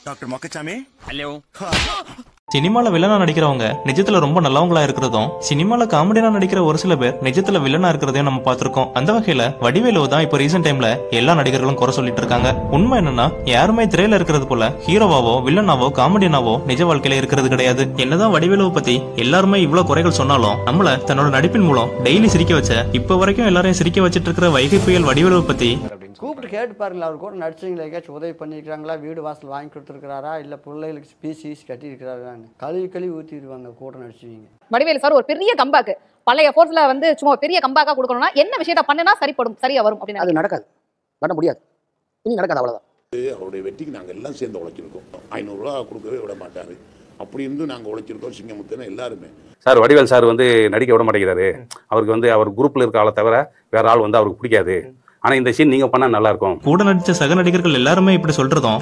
Doctor Mokkasamy. Hello. சினிமால வில்லனா நடிக்கிறவங்க நிஜத்துல ரொம்ப நல்லவங்களா இருக்கிறதும், சினிமால காமெடியா நடிக்கிற ஒரு சில பேர் நிஜத்துல வில்லனா இருக்கிறதையும் நம்ம பார்த்திருக்கோம். அந்த வகையில வடிவேலு தான் இப்ப ரீசெண்ட் டைம்ல எல்லா நடிகர்களும் குறை சொல்லிட்டு இருக்காங்க. உண்மை என்னன்னா, யாருமே திரையில இருக்கிறது போல ஹீரோவாவோ வில்லனாவோ காமெடியனாவோ நிஜ வாழ்க்கையில இருக்கிறது கிடையாது. என்னதான் வடிவேலுவை பத்தி எல்லாருமே இவ்வளவு குறைகள் சொன்னாலும், நம்மள தன்னோட நடிப்பின் மூலம் டெய்லி சிரிக்க வச்ச, இப்ப வரைக்கும் எல்லாரையும் சிரிக்க வச்சிட்டு இருக்கிற வைகை புயல் வடிவேலுவை பத்தி கூப்பிட்டு கேட்டு பாருங்களா, அவர் கூட நடிச்சவங்களை எங்கேயாச்சும் உதவி பண்ணியிருக்கிறாங்களா, வீடு வாசல் வாங்கி கொடுத்துருக்கிறாரா, இல்லை பிள்ளைகளுக்கு பீஸ் கட்டியிருக்கிறாரான்னு கழுவி ஊற்றிடுவாங்க கூட நடிச்சுவீங்க. வடிவேலு சார் ஒரு பெரிய கம்பேக் பழைய ஃபோர்ஸ்ல வந்து சும்மா பெரிய கம்பேக்கா கொடுக்கணும்னா என்ன விஷயத்த பண்ணனா சரியா வரும் அப்படின்னு அது நடக்காது, பண்ண முடியாது, இனி நடக்காது, அவ்வளவுதான். அவருடைய வெற்றிக்கு நாங்கள் எல்லாம் சேர்ந்து உழைச்சிருக்கோம். 500 ரூபா கொடுக்கவே விட மாட்டார். அப்படி இருந்து நாங்கள் உழைச்சிருக்கோம். சிங்கமுத்துனா எல்லாருமே. சார் வடிவேல் சார் வந்து நடிக்க விட மாட்டேங்கிறாரு. அவருக்கு வந்து அவர் குரூப்ல இருக்க ஆளை தவிர வேற ஆள் வந்து அவருக்கு பிடிக்காது. ஆனா இந்த சீன் நீங்க பண்ணா நல்லா இருக்கும். கூட நடிச்ச சக நடிகர்கள் எல்லாருமே இப்படி சொல்றதும்